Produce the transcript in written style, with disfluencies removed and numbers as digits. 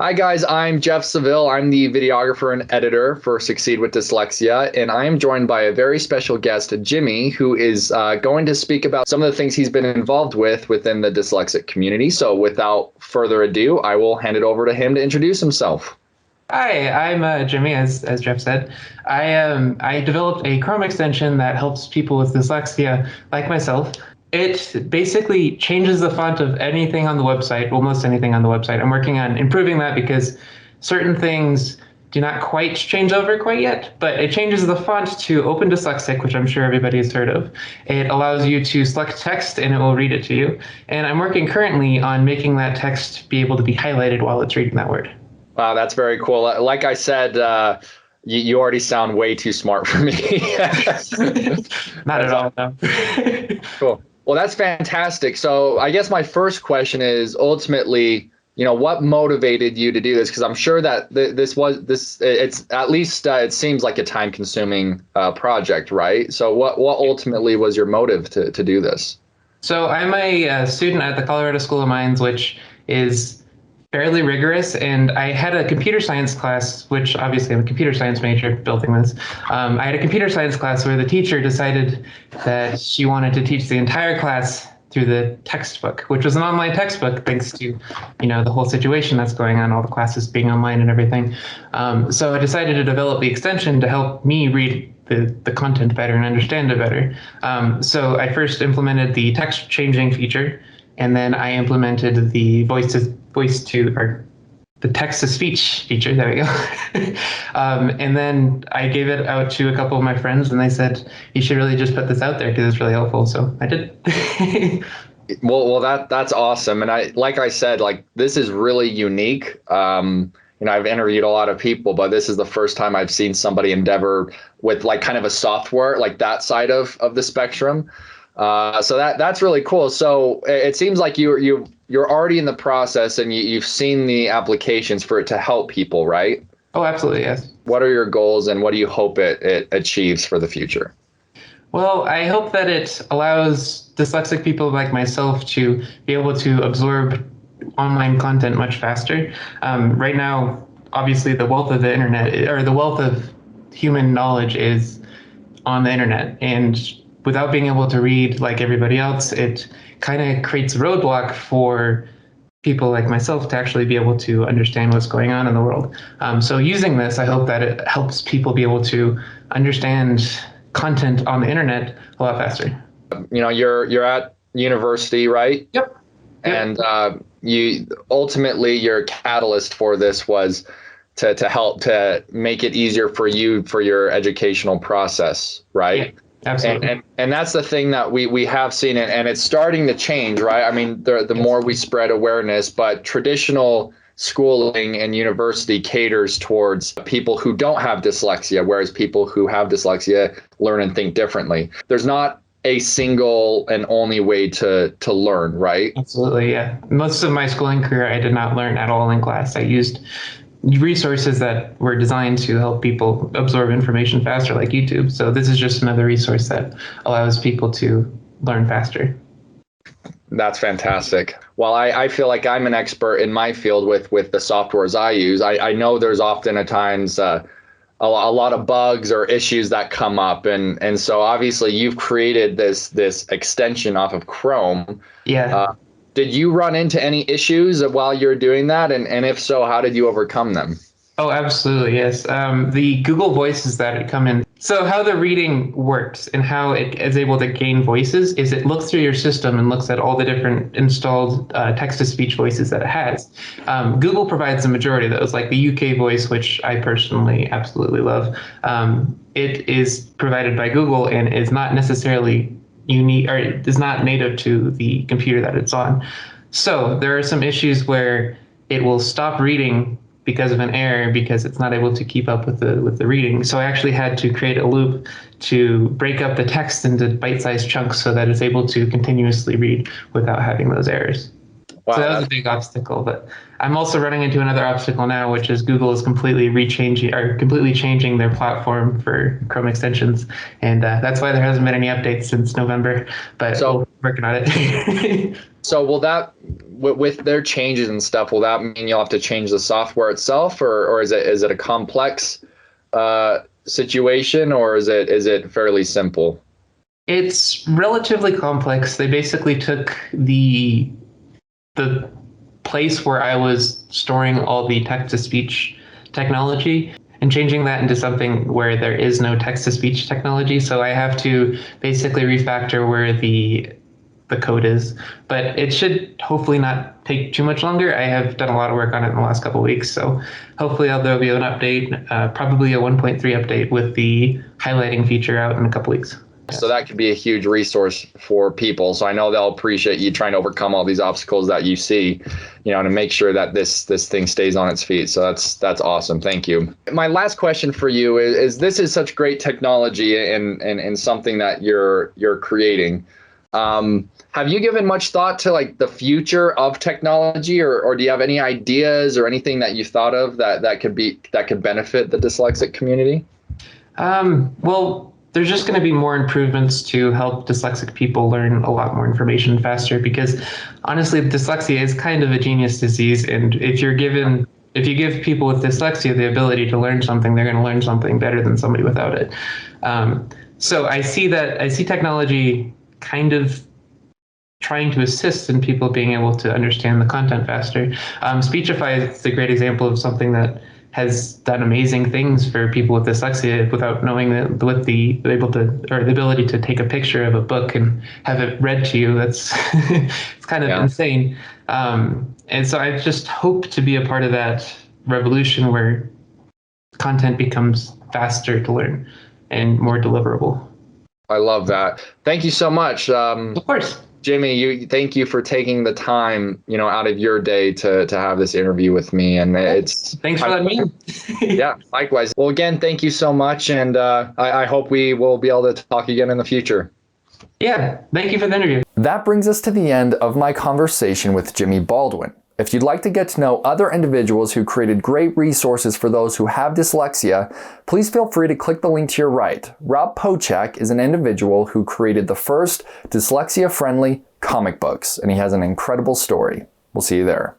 Hi guys, I'm Jeff Saville. I'm the videographer and editor for Succeed with Dyslexia, and I am joined by a very special guest, Jimmy, who is going to speak about some of the things he's been involved with within the dyslexic community. So without further ado, I will hand it over to him to introduce himself. Hi, I'm Jimmy, as Jeff said. I developed a Chrome extension that helps people with dyslexia like myself. It basically changes the font of anything on the website, almost anything on the website. I'm working on improving that because certain things do not quite change over quite yet, but it changes the font to Open Dyslexic, which I'm sure everybody has heard of. It allows you to select text and it will read it to you. And I'm working currently on making that text be able to be highlighted while it's reading that word. Wow, that's very cool. Like I said, you already sound way too smart for me. Not at all, no. Cool. Well, that's fantastic. So I guess my first question is ultimately, what motivated you to do this? Because I'm sure that it's at least it seems like a time-consuming project, right? So what ultimately was your motive to do this? So I'm a student at the Colorado School of Mines, which is fairly rigorous, and I had a computer science class, which obviously I'm a computer science major building this. I had a computer science class where the teacher decided that she wanted to teach the entire class through the textbook, which was an online textbook thanks to, the whole situation that's going on, all the classes being online and everything. So I decided to develop the extension to help me read the content better and understand it better. So I first implemented the text changing feature, and then I implemented the the text to speech feature. There we go. And then I gave it out to a couple of my friends, and they said you should really just put this out there because it's really helpful. So I did. Well, that's awesome. And like I said, this is really unique. I've interviewed a lot of people, but this is the first time I've seen somebody endeavor with kind of a software like that side of the spectrum. So that's really cool. So it seems like you're already in the process and you've seen the applications for it to help people, right? Oh, absolutely, yes. What are your goals and what do you hope it achieves for the future? Well, I hope that it allows dyslexic people like myself to be able to absorb online content much faster. Right now, obviously, the wealth of the internet, or the wealth of human knowledge, is on the internet, and without being able to read like everybody else, it kind of creates a roadblock for people like myself to actually be able to understand what's going on in the world. So using this, I hope that it helps people be able to understand content on the internet a lot faster. You're at university, right? Yep. And you ultimately your catalyst for this was to help to make it easier for you for your educational process, right? Yeah. Absolutely. And that's the thing that we have seen it, and it's starting to change, right? I mean, the more we spread awareness, but traditional schooling and university caters towards people who don't have dyslexia, whereas people who have dyslexia learn and think differently. There's not a single and only way to learn, right? Absolutely, yeah. Most of my schooling career, I did not learn at all in class. I used resources that were designed to help people absorb information faster, like YouTube. So this is just another resource that allows people to learn faster. That's fantastic. Well, I feel like I'm an expert in my field with the softwares I use. I know there's often at times a lot of bugs or issues that come up. And so obviously you've created this extension off of Chrome. Yeah. Did you run into any issues while you're doing that? And if so, how did you overcome them? Oh, absolutely, yes. The Google voices that come in. So how the reading works and how it is able to gain voices is it looks through your system and looks at all the different installed text-to-speech voices that it has. Google provides the majority of those, like the UK voice, which I personally absolutely love. It is provided by Google and is not necessarily unique, or it is not native to the computer that it's on. So there are some issues where it will stop reading because of an error because it's not able to keep up with the reading. So I actually had to create a loop to break up the text into bite-sized chunks so that it's able to continuously read without having those errors. So Wow, that was a big obstacle, but I'm also running into another obstacle now, which is Google is completely changing their platform for Chrome extensions, and that's why there hasn't been any updates since November. But so we're working on it. so will that with their changes and stuff, will that mean you'll have to change the software itself, or is it a complex situation, or is it fairly simple? It's relatively complex. They basically took the place where I was storing all the text-to-speech technology and changing that into something where there is no text-to-speech technology. So I have to basically refactor where the code is, but it should hopefully not take too much longer. I have done a lot of work on it in the last couple of weeks, so hopefully there'll be an update, probably a 1.3 update with the highlighting feature out in a couple weeks. So that could be a huge resource for people. So I know they'll appreciate you trying to overcome all these obstacles that you see, to make sure that this thing stays on its feet. So that's awesome. Thank you. My last question for you is this is such great technology and something that you're creating. Have you given much thought to like the future of technology, or do you have any ideas or anything that you thought of that could benefit the dyslexic community? Well, there's just going to be more improvements to help dyslexic people learn a lot more information faster, because honestly, dyslexia is kind of a genius disease. And if you give people with dyslexia the ability to learn something, they're going to learn something better than somebody without it. So I see technology kind of trying to assist in people being able to understand the content faster. Speechify is a great example of something that has done amazing things for people with dyslexia without knowing that, with the ability to take a picture of a book and have it read to you. That's it's kind of insane. And so I just hope to be a part of that revolution where content becomes faster to learn and more deliverable. I love that. Thank you so much. Of course. Jimmy, thank you for taking the time, out of your day to have this interview with me. And thanks for letting me in. Yeah, likewise. Well, again, thank you so much. And I hope we will be able to talk again in the future. Yeah, thank you for the interview. That brings us to the end of my conversation with Jimmy Baldwin. If you'd like to get to know other individuals who created great resources for those who have dyslexia, please feel free to click the link to your right. Rob Pochak is an individual who created the first dyslexia-friendly comic books, and he has an incredible story. We'll see you there.